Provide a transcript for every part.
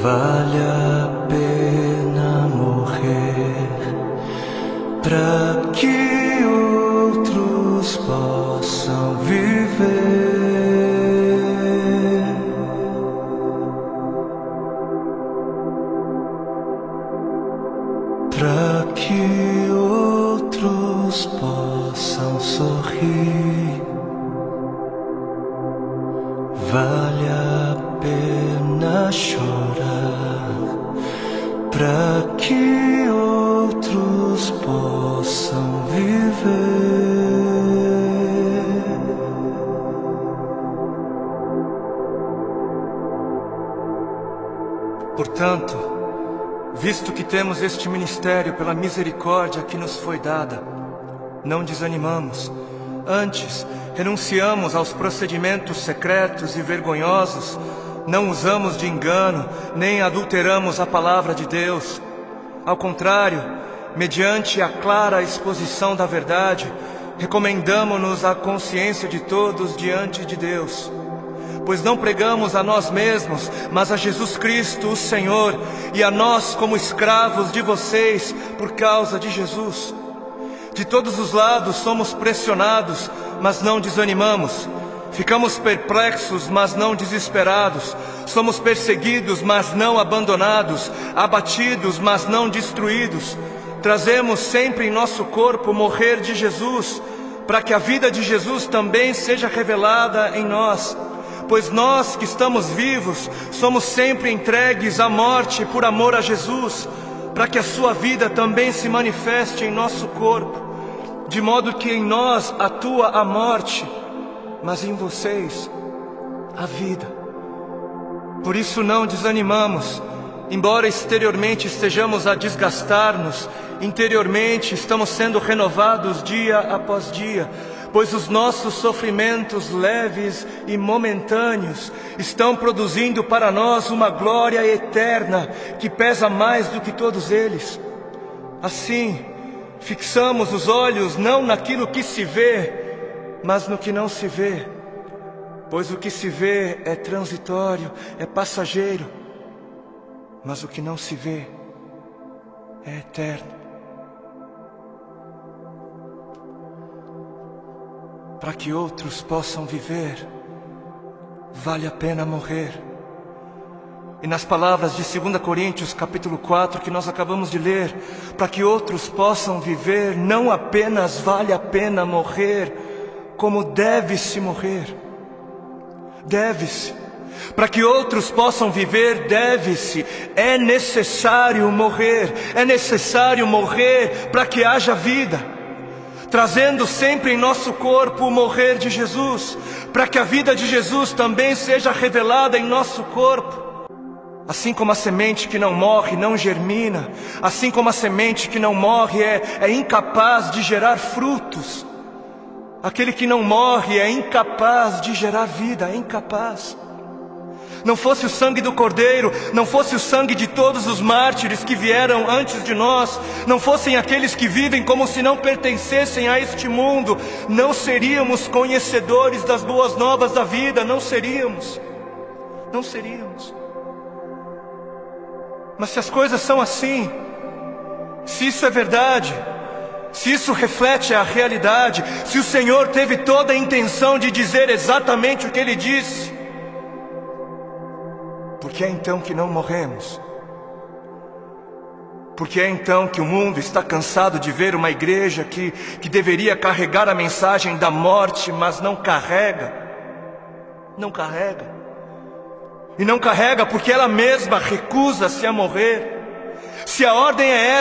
Vale a pena morrer para que outros possam viver, para que outros possam sorrir. Vale a pena chorar para que outros possam viver. Portanto, visto que temos este ministério pela misericórdia que nos foi dada, não desanimamos. Antes, renunciamos aos procedimentos secretos e vergonhosos, não usamos de engano, nem adulteramos a palavra de Deus. Ao contrário, mediante a clara exposição da verdade, recomendamo-nos à consciência de todos diante de Deus. Pois não pregamos a nós mesmos, mas a Jesus Cristo, o Senhor, e a nós como escravos de vocês por causa de Jesus. De todos os lados somos pressionados, mas não desanimamos. Ficamos perplexos, mas não desesperados. Somos perseguidos, mas não abandonados. Abatidos, mas não destruídos. Trazemos sempre em nosso corpo o morrer de Jesus, para que a vida de Jesus também seja revelada em nós. Pois nós que estamos vivos, somos sempre entregues à morte por amor a Jesus, para que a sua vida também se manifeste em nosso corpo, de modo que em nós atua a morte, mas em vocês a vida. Por isso não desanimamos, embora exteriormente estejamos a desgastar-nos, interiormente estamos sendo renovados dia após dia, pois os nossos sofrimentos leves e momentâneos estão produzindo para nós uma glória eterna que pesa mais do que todos eles. Assim, fixamos os olhos não naquilo que se vê, mas no que não se vê, pois o que se vê é transitório, é passageiro, mas o que não se vê é eterno. Para que outros possam viver, vale a pena morrer. E nas palavras de 2 Coríntios capítulo 4 que nós acabamos de ler, para que outros possam viver, não apenas vale a pena morrer, como deve-se morrer. Deve-se. Para que outros possam viver, deve-se. É necessário morrer. É necessário morrer para que haja vida. Trazendo sempre em nosso corpo o morrer de Jesus, para que a vida de Jesus também seja revelada em nosso corpo. Assim como a semente que não morre não germina, assim como a semente que não morre é incapaz de gerar frutos, aquele que não morre é incapaz de gerar vida, é incapaz. Não fosse o sangue do Cordeiro, não fosse o sangue de todos os mártires que vieram antes de nós, não fossem aqueles que vivem como se não pertencessem a este mundo, não seríamos conhecedores das boas novas da vida, não seríamos. Mas se as coisas são assim, se isso é verdade, se isso reflete a realidade, se o Senhor teve toda a intenção de dizer exatamente o que Ele disse, por que é então que não morremos? Por que é então que o mundo está cansado de ver uma igreja que deveria carregar a mensagem da morte, mas não carrega? Não carrega. E não carrega porque ela mesma recusa-se a morrer. Se a ordem é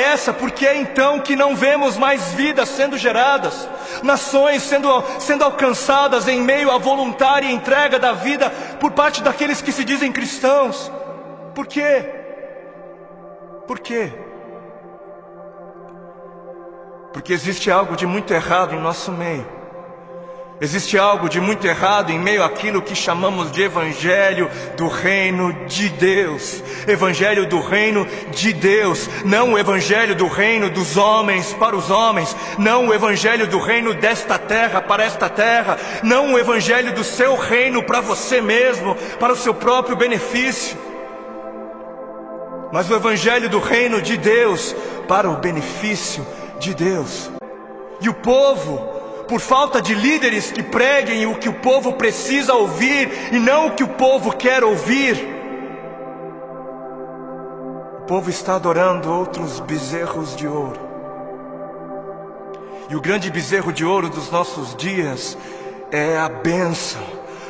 essa, por que é então que não vemos mais vidas sendo geradas? Nações sendo alcançadas em meio à voluntária entrega da vida por parte daqueles que se dizem cristãos? Por quê? Por quê? Porque existe algo de muito errado em nosso meio. Existe algo de muito errado em meio àquilo que chamamos de Evangelho do Reino de Deus. Evangelho do Reino de Deus. Não o Evangelho do Reino dos homens para os homens. Não o Evangelho do Reino desta terra para esta terra. Não o Evangelho do seu reino para você mesmo, para o seu próprio benefício. Mas o Evangelho do Reino de Deus para o benefício de Deus. E o povo, por falta de líderes que preguem o que o povo precisa ouvir e não o que o povo quer ouvir, o povo está adorando outros bezerros de ouro. E o grande bezerro de ouro dos nossos dias é a bênção.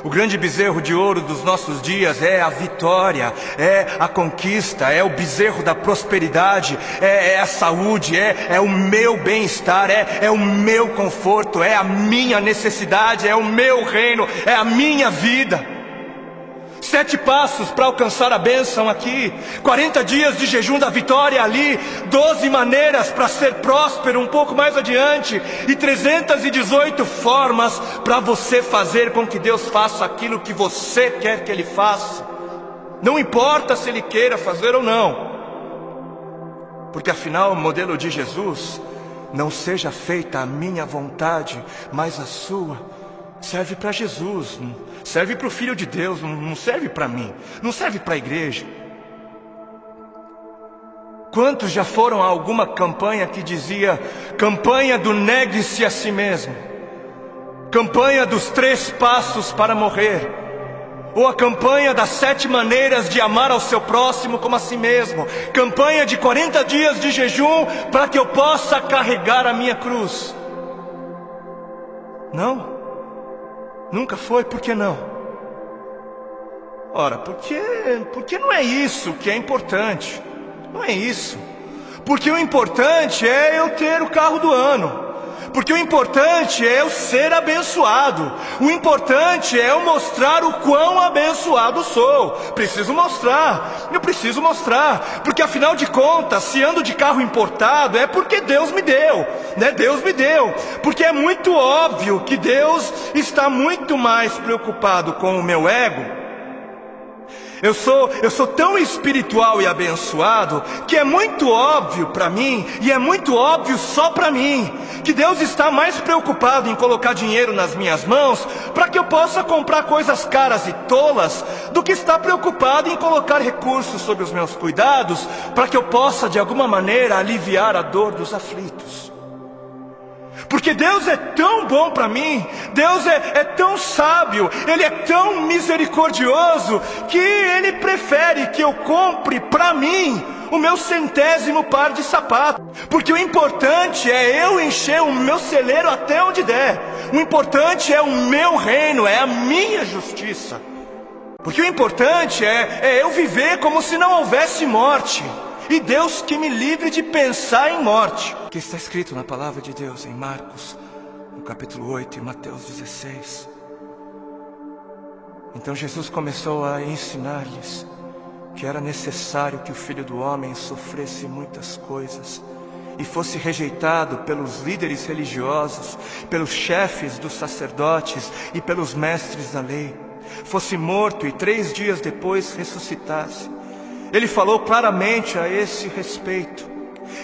O grande bezerro de ouro dos nossos dias é a vitória, é a conquista, é o bezerro da prosperidade, é a saúde, é o meu bem-estar, é o meu conforto, é a minha necessidade, é o meu reino, é a minha vida. 7 passos para alcançar a bênção aqui, 40 dias de jejum da vitória ali, 12 maneiras para ser próspero um pouco mais adiante, e 318 formas para você fazer com que Deus faça aquilo que você quer que Ele faça. Não importa se Ele queira fazer ou não, porque afinal o modelo de Jesus, não seja feita a minha vontade, mas a sua, serve para Jesus, serve para o Filho de Deus, não serve para mim, não serve para a igreja. Quantos já foram a alguma campanha que dizia: campanha do negue-se a si mesmo, campanha dos 3 passos para morrer, ou a campanha das 7 maneiras de amar ao seu próximo como a si mesmo, campanha de 40 dias de jejum para que eu possa carregar a minha cruz? Não. Nunca foi, por que não? Ora, porque não é isso que é importante. Não é isso. Porque o importante é eu ter o carro do ano. Porque o importante é eu ser abençoado. O importante é eu mostrar o quão abençoado sou. Preciso mostrar. Eu preciso mostrar. Porque afinal de contas, se ando de carro importado, é porque Deus me deu, né? Deus me deu. Porque é muito óbvio que Deus está muito mais preocupado com o meu ego. Eu sou tão espiritual e abençoado que é muito óbvio para mim, e é muito óbvio só para mim, que Deus está mais preocupado em colocar dinheiro nas minhas mãos para que eu possa comprar coisas caras e tolas, do que está preocupado em colocar recursos sob os meus cuidados para que eu possa de alguma maneira aliviar a dor dos aflitos. Porque Deus é tão bom para mim, Deus é tão sábio, Ele é tão misericordioso, que Ele prefere que eu compre para mim o meu 100º par de sapatos. Porque o importante é eu encher o meu celeiro até onde der. O importante é o meu reino, é a minha justiça. Porque o importante é eu viver como se não houvesse morte. E Deus que me livre de pensar em morte. Que está escrito na palavra de Deus em Marcos, no capítulo 8 e Mateus 16. Então Jesus começou a ensinar-lhes que era necessário que o Filho do Homem sofresse muitas coisas e fosse rejeitado pelos líderes religiosos, pelos chefes dos sacerdotes e pelos mestres da lei, fosse morto e 3 dias depois ressuscitasse. Ele falou claramente a esse respeito.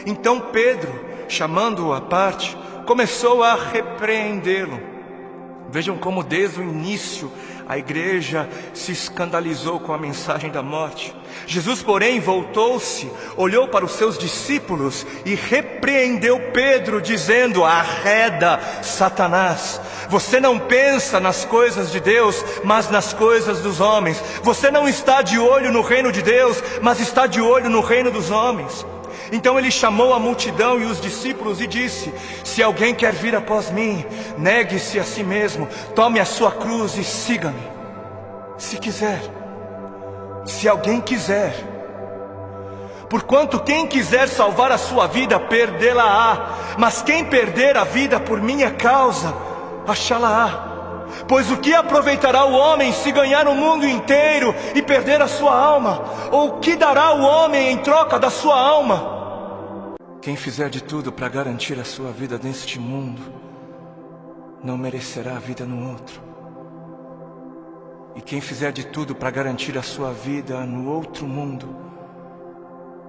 Então Pedro, chamando-o à parte, começou a repreendê-lo. Vejam como desde o início a igreja se escandalizou com a mensagem da morte. Jesus, porém, voltou-se, olhou para os seus discípulos e repreendeu Pedro, dizendo: arreda, Satanás. Você não pensa nas coisas de Deus, mas nas coisas dos homens. Você não está de olho no reino de Deus, mas está de olho no reino dos homens. Então ele chamou a multidão e os discípulos e disse: se alguém quer vir após mim, negue-se a si mesmo, tome a sua cruz e siga-me. Se quiser, se alguém quiser. Porquanto quem quiser salvar a sua vida, perdê-la-á. Mas quem perder a vida por minha causa, achá-la-á. Pois o que aproveitará o homem se ganhar o mundo inteiro e perder a sua alma? Ou o que dará o homem em troca da sua alma? Quem fizer de tudo para garantir a sua vida neste mundo, não merecerá a vida no outro. E quem fizer de tudo para garantir a sua vida no outro mundo,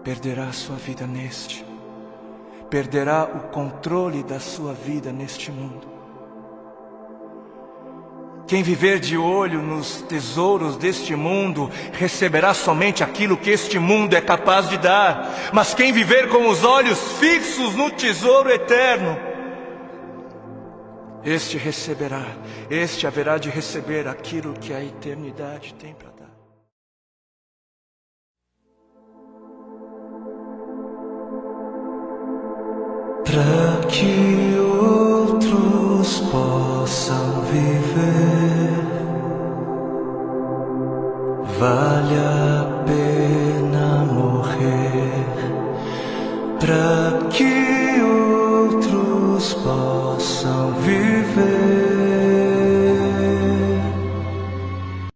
perderá a sua vida neste. Perderá o controle da sua vida neste mundo. Quem viver de olho nos tesouros deste mundo, receberá somente aquilo que este mundo é capaz de dar. Mas quem viver com os olhos fixos no tesouro eterno, este receberá, este haverá de receber aquilo que a eternidade tem para dar. Para que outros possam viver, vale a pena morrer. Para que outros possam viver,